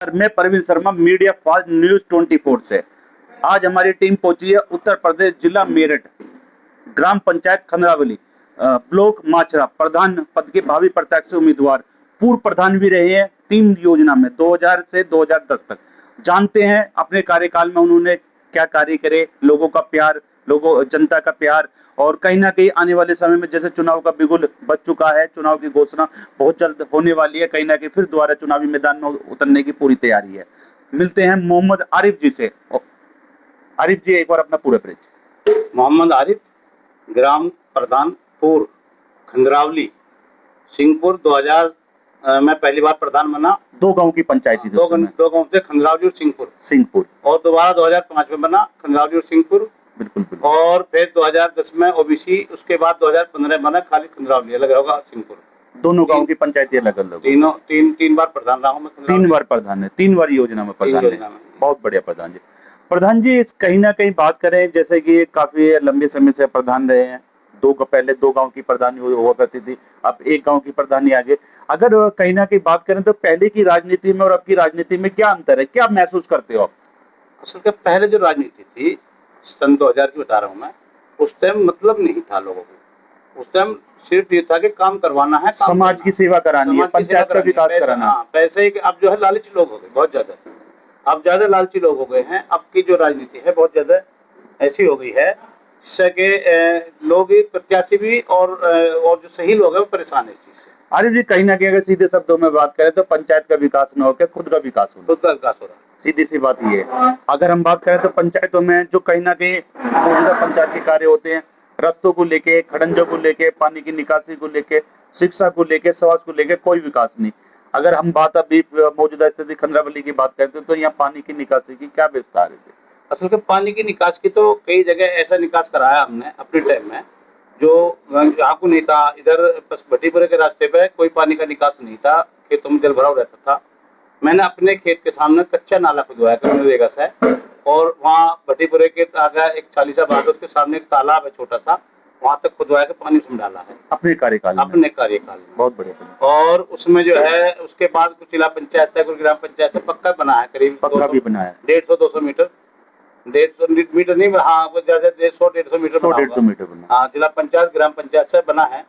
मैं Parveen Sharma, media fast news 24 से। आज हमारी टीम पहुंची है उत्तर प्रदेश, जिला मेरठ, ग्राम पंचायत खंदरावली, ब्लॉक माचरा, प्रधान पद के भावी प्रत्याशी उम्मीदवार, पूर्व प्रधान भी रहे हैं 3 योजना में 2000 से 2010 तक। जानते हैं अपने कार्यकाल में उन्होंने क्या कार्य करे, लोगों का प्यार, लोगों जनता का प्यार, और कहीं ना कहीं आने वाले समय में जैसे चुनाव का बिगुल बज चुका है, चुनाव की घोषणा बहुत जल्द होने वाली है, कहीं ना कहीं फिर दोबारा चुनावी मैदान में उतरने की पूरी तैयारी है। मिलते हैं मोहम्मद आरिफ जी से। आरिफ जी, एक बार अपना पूरा परिचय। मोहम्मद आरिफ, ग्राम प्रधान पूर्व, खंदरावली, सिंहपुर। 2000 मैं पहली बार प्रधान बना। 2 गांव की पंचायत थी, 2 गांव थे, खंदरावली और सिंहपुर, और दोबारा 2005 में बना खंदरावली और सिंहपुर। बिल्कुल बिल्कुल। और फिर 2010 में ओबीसी, उसके बाद 2015 में बना खाली खंदरावली, अलग होगा सिंहपुर। दोनों गांव की पंचायत अलग अलग। तीन बार प्रधान रहा हूँ मैं। 3 बार प्रधान है, 3 बार योजना में प्रधान है। बहुत बढ़िया प्रधान जी। प्रधान जी, कहीं ना कहीं बात करें, जैसे कि काफी लंबे समय से प्रधान रहे हैं, पहले 2 गांव की प्रधानी हुआ करती थी, अब 1 गांव की प्रधानी आगे। अगर कहीं ना कहीं बात करें तो पहले की राजनीति में और अब की राजनीति में क्या अंतर है, क्या महसूस करते हो आप? असल में पहले जो राजनीति थी, सन 2000 की बता रहा हूँ मैं, उस टाइम मतलब नहीं था लोगों को। उस टाइम सिर्फ ये था कि काम करवाना है, समाज की सेवा करानी है, पंचायत का विकास कराना है। पैसे ही। अब जो है लालची लोग हो गए बहुत ज्यादा, अब ज्यादा लालची लोग हो गए हैं। अब की जो राजनीति है बहुत ज्यादा ऐसी हो गई है जिससे कि लोग, प्रत्याशी भी और जो सही लोग हैं वो परेशान है इस चीज से। आरिफ जी, कहीं ना कहीं अगर सीधे शब्दों में बात करें तो पंचायत का विकास न होकर खुद का विकास हो रहा है। सीधी सी बात ये है। अगर हम बात करें तो पंचायतों में जो कहीं ना कहीं मौजूदा पंचायत के कार्य होते हैं, रस्तों को लेके, खड़ंजों को लेके, पानी की निकासी को लेके, शिक्षा को लेके, स्वास्थ्य को लेके कोई विकास नहीं। अगर हम बात अभी मौजूदा स्थिति खंडरावली की बात करते तो यहाँ पानी की निकासी की क्या व्यवस्था है? असल में पानी की निकास की तो कई जगह ऐसा निकास कराया हमने अपने टाइम में, जो यहाँ को नहीं था। इधर भट्टीपुरे के रास्ते पे कोई पानी का निकास नहीं था, खेतों में जल भराव रहता था। मैंने अपने खेत के सामने कच्चा नाला खुदवाया मनरेगा से, और वहाँ भट्टीपुरे के आगे एक चालीसा बाग है, उसके सामने एक तालाब है छोटा सा, वहाँ तक खुदवाया के पानी उसमें डाला है अपने कार्यकाल में। बहुत बढ़िया। और उसमें जो है उसके बाद कुछ जिला पंचायत से, कुछ ग्राम पंचायत से पक्का बना है, करीब 150-200 मीटर, 150 मीटर नहीं, हाँ जैसे 150 मीटर बना। हाँ, जिला पंचायत ग्राम पंचायत से बना है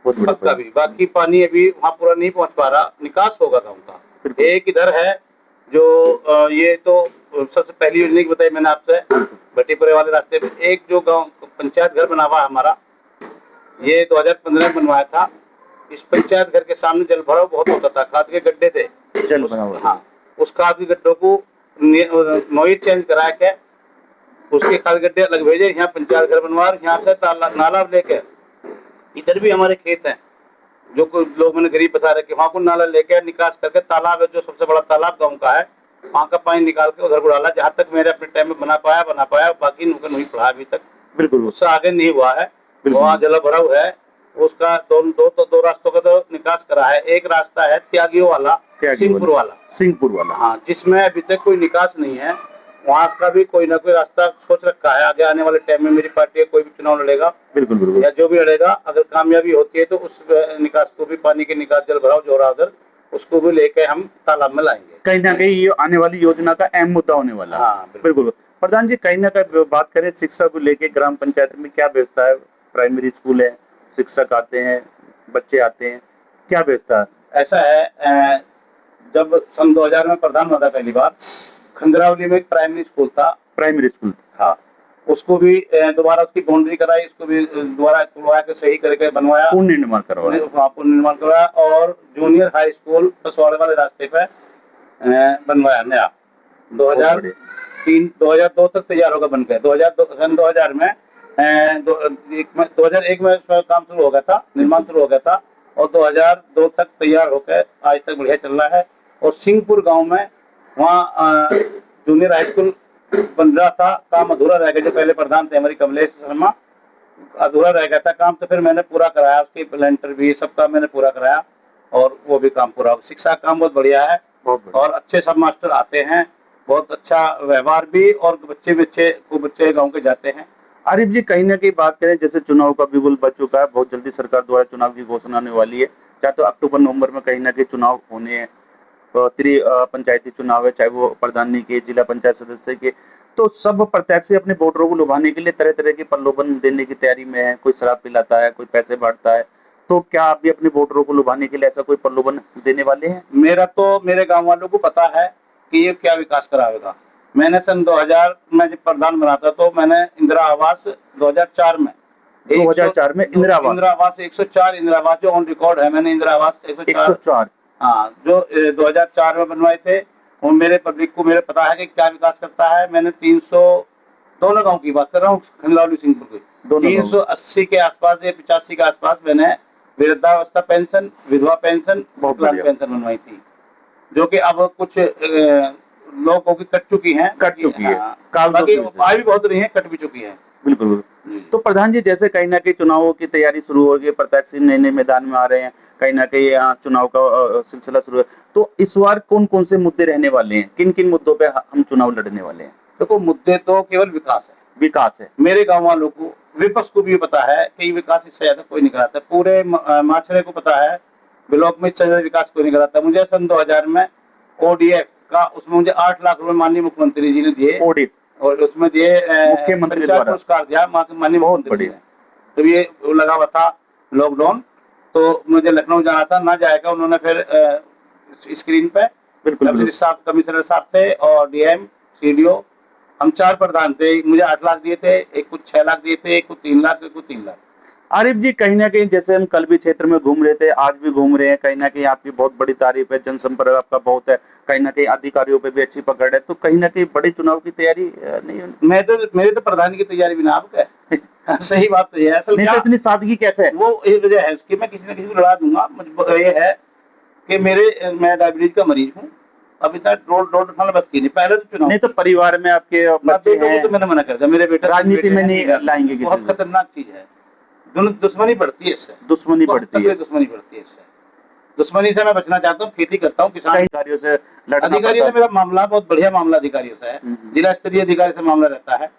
पक्का भी। बाकी पानी अभी वहाँ पूरा नहीं पहुँच पा रहा, निकास होगा गाँव का। एक इधर है जो ये तो सबसे पहली योजना की बताई मैंने आपसे, भट्टीपुरे वाले रास्ते पे एक जो गांव पंचायत घर बना हुआ है हमारा, ये 2015 में बनवाया था। इस पंचायत घर के सामने जल भराव बहुत होता था, खाद के गड्ढे थे, जल भराव। हाँ, उस खाद के गड्ढों को नोइज चेंज करा के उसके खाद गड्ढे अलग भेजे, यहाँ पंचायत घर बनवा, यहाँ से नाला लेके, इधर भी हमारे खेत हैं जो कुछ लोग मैंने गरीब बसा रखे, वहाँ को नाला लेके निकास करके, तालाब है जो सबसे बड़ा तालाब गाँव का है, वहाँ का पानी निकाल के उधर को डाला। जहाँ तक मेरे अपने टाइम में बना पाया, बाकी नहीं पड़ा अभी तक, बिल्कुल उससे आगे नहीं हुआ है। वहाँ जल भराव है, उसका दो रास्तों का तो निकास करा है। एक रास्ता है त्यागियों वाला, सिंहपुर वाला, हाँ, जिसमें अभी तक कोई निकास नहीं है। वहाँ का भी कोई ना कोई रास्ता सोच रखा है, आगे आने वाले टाइम में मेरी पार्टी कोई भी चुनाव लड़ेगा, बिल्कुल या जो भी लड़ेगा, अगर कामयाबी होती है तो उस निकास को भी, पानी के निकास जल भराव जो रहा उधर, उसको भी लेके हम तालाब में लाएंगे। कहीं ना कहीं ये आने वाली योजना का अहम मुद्दा होने वाला है। हाँ, बिल्कुल। प्रधान जी, कहीं ना कहीं बात करें शिक्षा को लेके, ग्राम पंचायत में क्या व्यवस्था है? प्राइमरी स्कूल है, शिक्षक आते हैं, बच्चे आते हैं, क्या व्यवस्था है? ऐसा है, जब सन 2000 में प्रधान हुआ था पहली बार, खंदरावली में एक प्राइमरी स्कूल था, उसको भी दोबारा उसकी बाउंड्री कराई, उसको भी दोबारा तोड़वा के सही करके बनवाया, पूर्ण निर्माण करवाया, और जूनियर हाई स्कूल पसवाड़े वाले रास्ते पे बनवाया नया। 2002 तक तैयार होगा बन गया। 2000 में 2001 में इसका काम शुरू हो गया था, निर्माण शुरू हो गया था, और 2002 तक तैयार होकर आज तक बढ़िया चल रहा है। और सिंहपुर गांव में वहाँ जूनियर हाई स्कूल बन रहा था, काम अधूरा रह गया। जो पहले प्रधान थे हमारी कमलेश शर्मा, अधूरा रह गया था काम, तो फिर मैंने पूरा कराया, उसकी प्लेंटर भी सब काम मैंने पूरा कराया, और वो भी काम पूरा। शिक्षा का काम बहुत बढ़िया है, और अच्छे सब मास्टर आते हैं, बहुत अच्छा व्यवहार भी, और बच्चे गाँव के जाते हैं। आरिफ जी, कहीं ना कहीं बात करें, जैसे चुनाव का बिगुल बज चुका है, बहुत जल्दी सरकार द्वारा चुनाव की घोषणा होने वाली है, चाहे तो अक्टूबर नवंबर में कहीं ना कहीं चुनाव होने हैं, पंचायती चुनाव है, चाहे वो प्रधानी के, जिला पंचायत सदस्य के, तो सब प्रत्याशी अपने वोटरों को लुभाने के लिए तरह तरह के प्रलोभन देने की तैयारी में है। कोई शराब पिलाता है, कोई पैसे बांटता है। तो क्या आप भी अपने वोटरों को लुभाने के लिए ऐसा कोई प्रलोभन देने वाले हैं? मेरे गांव वालों को पता है कि ये क्या विकास कराएगा। मैंने सन 2000 में जब प्रधान बना था तो मैंने इंदिरा आवास 2004 में इंदिरा आवास 104 इंदिरा आवास जो ऑन रिकॉर्ड है, मैंने इंदिरा आवास 104 हाँ जो 2004 में बनवाए थे। और मेरे पब्लिक को मेरे पता है कि क्या विकास करता है। मैंने 300 दोनों गांव की बात कर रहा हूँ, खंडलावली सिंहपुर की 380 के आसपास या 85 के आसपास मैंने वृद्धावस्था पेंशन, विधवा पेंशन, विकलांग पेंशन बनवाई थी, जो कि अब कुछ लोगों की कट चुकी है। बाकी आय भी बहुत रही है, कट भी चुकी है। बिल्कुल। तो प्रधान जी, जैसे कहीं ना कहीं चुनावों की तैयारी शुरू हो गई, प्रत्याशी नए नए मैदान में आ रहे हैं, कहीं ना कहीं यहाँ चुनाव का सिलसिला शुरू है, तो इस बार कौन कौन से मुद्दे रहने वाले हैं, किन किन मुद्दों पे हम चुनाव लड़ने वाले हैं? देखो, मुद्दे तो केवल विकास है। मेरे गांव वालों को, विपक्ष को भी पता है कि विकास इससे ज्यादा कोई नहीं कराता। पूरे माछरे को पता है ब्लॉक में इससे ज्यादा विकास कोई नहीं कराता। मुझे सन 2000 में ODF का, उसमें मुझे 8 लाख रुपए माननीय मुख्यमंत्री जी ने दिए, और उसमें दिए मुख्यमंत्री पुरस्कार दिया माननीय मुख्यमंत्री ने। तो ये लगा हुआ था लॉकडाउन, तो मुझे लखनऊ जाना था, ना जाएगा उन्होंने फिर स्क्रीन पे कमिश्नर साहब थे और DM CDO, हम 4 प्रधान थे। मुझे 8 लाख दिए थे, एक को 6 लाख दिए थे, एक को 3 लाख, एक को 3 लाख। आरिफ जी, कहीं ना कहीं जैसे हम कल भी क्षेत्र में घूम रहे थे, आज भी घूम रहे हैं, कहीं ना कहीं आपकी बहुत बड़ी तारीफ है, जनसंपर्क आपका बहुत है, कहीं ना कहीं अधिकारियों पे भी अच्छी पकड़ है, तो कहीं ना कहीं बड़े चुनाव की तैयारी नहीं होनी? मेरे तो प्रधान की तैयारी भी ना आपका सही बात तो ये है। असल नहीं तो इतनी सादगी कैसे है? वो एक वजह है उसकी, मैं किसी न किसी को लड़ा दूंगा। ये है कि मैं डायबिटीज का मरीज हूँ, अभी तक रोड उठाना बस की नहीं। पहले तो चुनाव नहीं तो परिवार में आपके बच्चे हैं, तो मैंने मना कर दिया, मेरे बेटे राजनीति में नहीं लाएंगे। बहुत खतरनाक चीज है, दुश्मनी बढ़ती है इससे, दुश्मनी बढ़ती है इससे। दुश्मनी से मैं बचना चाहता हूँ, खेती करता हूँ, किसान अधिकारियों से अधिकारियों से मेरा मामला बहुत बढ़िया मामला अधिकारियों से है। जिला स्तरीय अधिकारी से मामला रहता है।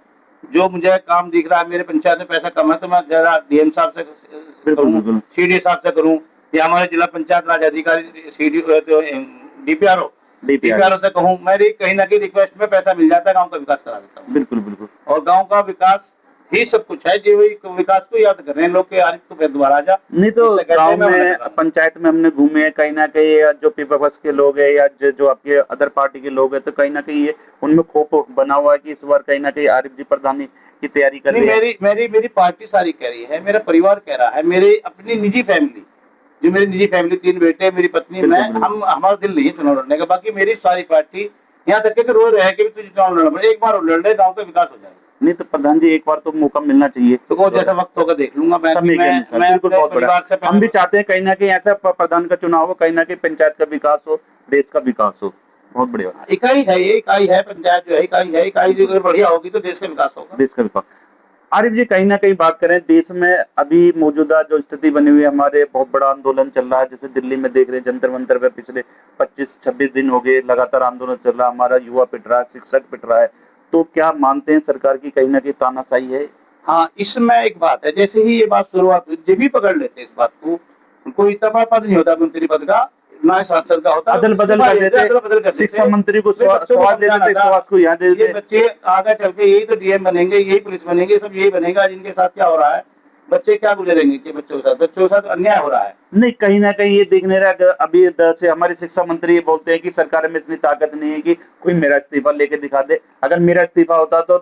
जो मुझे काम दिख रहा है, मेरे पंचायत में पैसा कम है तो मैं जरा DM साहब से करूँ, CDO साहब से करूँ, या हमारे जिला पंचायत राज अधिकारी DPRO से कहूँ। मेरी कहीं ना कहीं रिक्वेस्ट में पैसा मिल जाता है, गाँव का विकास करा देता हूँ। बिल्कुल। और गाँव का विकास ही सब कुछ है, जो विकास को याद कर रहे हैं लोग के, आरिफ तो फिर दोबारा जा। नहीं तो गांव में, पंचायत में हमने घूमे हैं, कहीं ना कहीं जो विपक्ष के लोग हैं या जो आपके अदर पार्टी के लोग हैं, तो कहीं ना कहीं ये उनमें खौफ बना हुआ है कि इस बार कहीं ना कहीं आरिफ जी प्रधानी की तैयारी कर रही है। मेरी पार्टी सारी कह रही है, मेरा परिवार कह रहा है, मेरी अपनी निजी फैमिली, जो मेरी निजी फैमिली, 3 बेटे, मेरी पत्नी, मैं, हमारा दिल नहीं है चुनाव लड़ने का। बाकी मेरी सारी पार्टी यहाँ तक के रो रहे हैं कि तुझे चुनाव लड़ना पड़े, एक बार लड़ ले, गाँव का विकास हो जाएगा। नहीं तो प्रधान जी, एक बार तो मौका मिलना चाहिए। तो वो जैसा वक्त होगा देख लूंगा मैं बहुत बड़ा। हम भी चाहते हैं कहीं ना कहीं ऐसा प्रधान का चुनाव हो, कहीं ना कहीं पंचायत का विकास हो, देश का विकास हो। बहुत बढ़िया इकाई है, ये इकाई है, पंचायत जो है इकाई है। इकाई अगर बढ़िया होगी तो देश का विकास होगा। देश का विकास। आरिफ जी, कहीं ना कहीं बात करें, देश में अभी मौजूदा जो स्थिति बनी हुई है, हमारे बहुत बड़ा आंदोलन चल रहा है। जैसे दिल्ली में देख रहे हैं, जंतर मंतर पे पिछले 25-26 दिन हो गए लगातार आंदोलन चल रहा है। हमारा युवा पिट रहा है, शिक्षक पिट रहा है। तो क्या मानते हैं सरकार की कहीं ना कहीं तानाशाही है? हाँ, इसमें एक बात है, जैसे ही ये बात शुरुआत हुई, जब भी पकड़ लेते इस बात को, कोई इतना बड़ा पद नहीं होता मंत्री पद का, ना सांसद का होता, अदल बदल कर देते। शिक्षा मंत्री को स्वाद दे देते, स्वाद को यहाँ दे देते। बच्चे आगे चल के यही तो DM बनेंगे, यही पुलिस बनेंगे, सब यही बनेगा। जिनके साथ क्या हो रहा है, बच्चे क्या गुजरेंगे कि बच्चों के साथ अन्याय हो रहा है। नहीं, कहीं ना कहीं ये देखने रहा, अभी से हमारे शिक्षा मंत्री ये बोलते हैं कि सरकार में इतनी ताकत नहीं है कि कोई मेरा इस्तीफा लेके दिखा दे। अगर मेरा इस्तीफा होता तो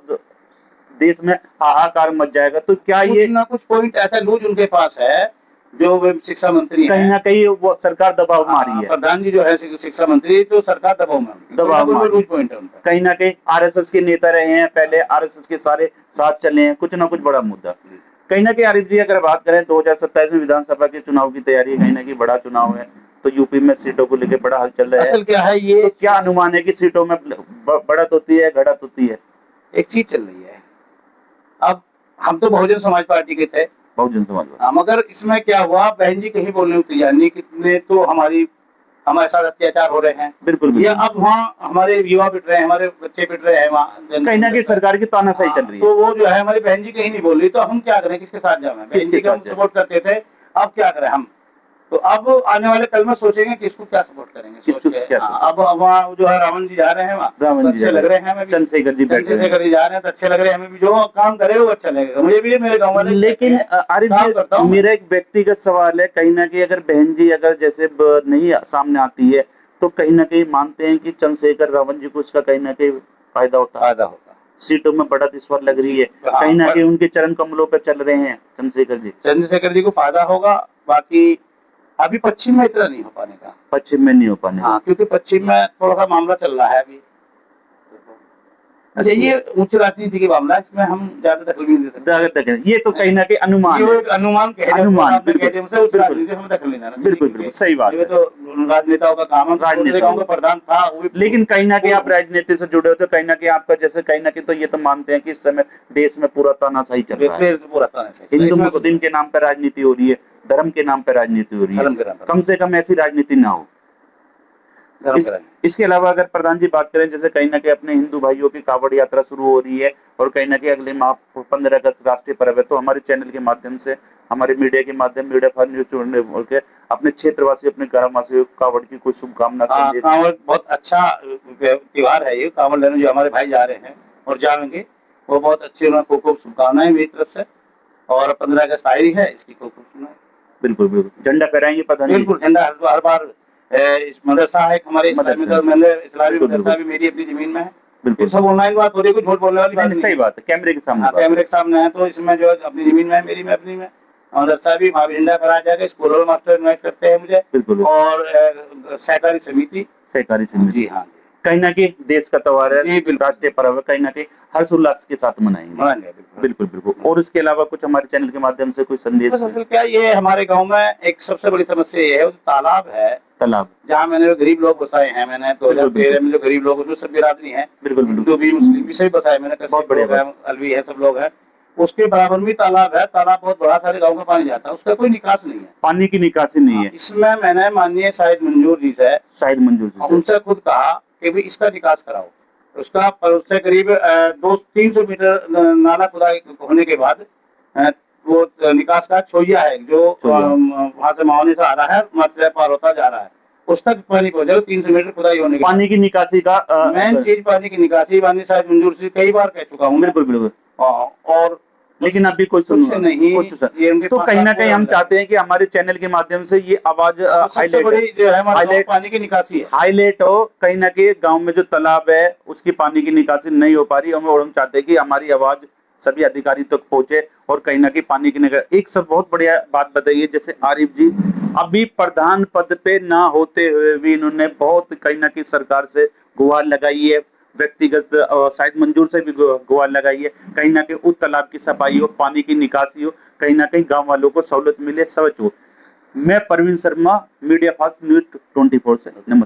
देश में हाहाकार मच जाएगा। तो क्या ये ना कुछ पॉइंट ऐसा लूज उनके पास है, जो शिक्षा मंत्री कहीं ना कहीं वो सरकार दबाव मारी है। प्रधान जी जो है शिक्षा मंत्री, तो सरकार दबाव में लूज पॉइंट है उनका। कहीं ना कहीं RSS के नेता रहे हैं पहले, RSS के सारे साथ चले हैं, कुछ ना कुछ बड़ा मुद्दा। कहीं ना कहीं आरिफ जी, अगर बात करें 2027 में विधानसभा के चुनाव की तैयारी, कहीं ना कहीं बड़ा चुनाव है, तो यूपी में सीटों को लेकर बड़ा हलचल है। असल क्या है ये, तो क्या अनुमान है कि सीटों में बढ़त होती है, घटत होती है? एक चीज चल रही है, अब हम तो बहुजन समाज पार्टी के थे, बहुजन समाज, मगर इसमें क्या हुआ, बहन जी कहीं बोलने को तैयार नहीं, कितने तो हमारे साथ अत्याचार हो रहे हैं। बिल्कुल। ये अब वहाँ हमारे युवा पिट रहे हैं, हमारे बच्चे पिट रहे हैं, वहाँ कहीं ना कहीं सरकार की तानाशाही चल रही है। तो वो जो है हमारी बहन जी कहीं नहीं बोल रही, तो हम क्या करें, किसके साथ जाए? बहन जी को हम सपोर्ट करते थे, अब क्या करें हम? तो अब आने वाले कल में सोचेंगे कि इसको क्या सपोर्ट करेंगे, किसको सोच के। क्या हाँ, अब वहाँ जो है रावण जी जा रहे हैं, वहाँ रावण तो जी अच्छे जा लग रहे रहे हैं हमें भी। चंद्रशेखर जी बैठे हैं। चंद्रशेखर जी जा रहे हैं तो अच्छे लग रहे हैं हमें भी, जो काम करेगा वो अच्छा लगेगा मुझे भी, मेरे गाँव वाले लेकिन आरिफ काम करता जी, हूँ मैं। मेरा एक व्यक्तिगत सवाल है, कहीं ना कहीं अगर बहन जी अगर जैसे नहीं सामने आती है तो कहीं ना कहीं मानते हैं कि चंद्रशेखर रावण जी को इसका कहीं ना कहीं फायदा होता है, फायदा होगा। सीटों में बढ़त इस बार लग रही है, हाँ, कहीं ना पर- कहीं उनके चरण कमलों पर चल रहे हैं चंद्रशेखर जी, चंद्रशेखर जी को फायदा होगा। बाकी अभी पश्चिम में इतना नहीं हो पाने का। पश्चिम में नहीं हो पाने हाँ, क्योंकि पश्चिम में थोड़ा सा मामला चल रहा है अभी। अच्छा, ये उच्च राजनीति की मामला है, इसमें हम ज्यादा दखल भी नहीं दे सकते। ये तो कहीं ना कहीं अनुमान ये है, एक अनुमान कह दे, अनुमान, आपने कह बिल्कुल, दिया, मुझसे उच्च बिल्कुल, राजनीति में दखल नहीं देना चाहिए, बिल्कुल, क्योंकि बिल्कुल, सही बात ये है। तो राजनेताओं का काम है। राजनेता गाँव का प्रधान था वो भी, लेकिन कहीं ना कहीं आप राजनीति से जुड़े हो तो कहीं ना कहीं आपका जैसे कहीं ना कहीं तो ये तो मानते हैं कि इस समय देश में पूरा तानाशाही चल रहा है, देश पूरा स्थान है, हिंदू इसमें मुस्लिम के नाम पर राजनीति हो रही है, धर्म के नाम पर राजनीति हो रही है, धर्म के नाम पर। कम से कम ऐसी राजनीति ना हो। धर्म इस, का राजनीति। इसके अलावा अगर प्रधान जी बात करें, जैसे कहीं ना कहीं अपने हिंदू भाइयों की कावड़ यात्रा शुरू हो रही है और कहीं ना कहीं अगले माह 15 अगस्त राष्ट्रीय पर्व है, तो हमारे चैनल के माध्यम से, हमारे मीडिया के माध्यम, मीडिया फॉर न्यूज जोड़ने बोल के अपने क्षेत्रवासी, अपने ग्रामवासियों को कावड़ की कोई शुभकामना हाँ, संदेश। कांवड़ बहुत अच्छा त्योहार है ये, कांवड़ लेने जो हमारे भाई जा रहे हैं और जाएंगे, वो बहुत अच्छे, उन्हें खूब खूब शुभकामनाएं मेरी तरफ से। और 15 अगस्त आ रही है, इसकी खूब खूब शुभकामनाएं। बिल्कुल बिल्कुल, झंडा फहराएंगे प्रधान जी। बिल्कुल, झंडा हर बार। इस मदरसा है हमारे इस्लामी मदरसा भी मेरी अपनी जमीन में है। बिल्कुल, ये सब ऑनलाइन बात हो रही है, कुछ झूठ बोलने वाली बात नहीं, सही नहीं है। बात है, कैमरे के सामने हाँ, बात कैमरे है। के सामने है, तो इसमें जो अपनी जमीन में है, मेरी में अपनी में। मदरसा भी, वहाँ भी झंडा फहराया जाएगा, स्कूलों में मास्टर इन्वाइट करते हैं मुझे। बिल्कुल, और सहकारी समिति। सहकारी समिति, जी हाँ, कहीं ना कहीं देश का त्योहार है, जी, बिल्कुल। राष्ट्रीय पर्व है, कहीं ना कहीं हर्षोल्लास के साथ मनाएंगे। मनाएंगे, बिल्कुल। बिल्कुल बिल्कुल। और इसके अलावा कुछ हमारे चैनल के माध्यम से कोई संदेश? बस असल क्या, ये हमारे गांव में एक सबसे बड़ी समस्या ये है, तालाब है, तालाब, जहाँ मैंने जो गरीब लोग बसाए हैं, मैंने 2013 में जो गरीब लोग, उसमें सब बिरादरी है, बिल्कुल बिल्कुल, हिंदू भी मुस्लिम भी सभी बसाए मैंने, बहुत बढ़िया लोग हैं, अलवी है, सब लोग हैं। उसके बराबर में तालाब है, तालाब बहुत बड़ा, सारे गाँव का पानी जाता है, उसका कोई निकास नहीं है, पानी की निकासी नहीं है। इसमें मैंने माननीय शाहिद मंजूर जी से, शाहिद मंजूर जी से उनसे खुद कहा कि भाई इसका निकास कराओ। उसका पर उससे करीब 200-300 मीटर नाला खुदाई होने के बाद वो निकास का छोइया है, जो वहाँ से मावनी से आ रहा है, मथुरा पार होता जा रहा है, उस तक पानी पहुंचेगा 300 मीटर खुदाई होने के बाद। पानी की निकासी का मेन चीज पानी की निकासी, माननीय शाहिद मंजूर से कई बार कह चुका हूँ। बिल्कुल बिल्कुल। और लेकिन अभी कोई कुछ से नहीं, ये तो कहीं ना कहीं हम चाहते हैं कि हमारे चैनल के माध्यम से ये आवाज सबसे बड़ी जो है हमारे गाँव पानी की निकासी है, हाईलाइट हो, कहीं ना कहीं गांव में जो तालाब है उसकी पानी की निकासी नहीं हो पा रही, और हम चाहते हैं कि हमारी आवाज सभी अधिकारी तक पहुंचे और कहीं ना कहीं पानी की निकासी। एक सब बहुत बढ़िया बात बताइए, जैसे आरिफ जी अभी प्रधान पद पे ना होते हुए भी इन्होंने बहुत कहीं ना कहीं सरकार से गुहार लगाई है, व्यक्तिगत शायद मंजूर से भी गुहार लगाई है, कहीं ना कहीं उस तालाब की सफाई हो, पानी की निकासी हो, कहीं ना कहीं गांव वालों को सहूलत मिले, स्वच्छ हो। मैं Parveen Sharma, media fast news 24 से, नमस्कार।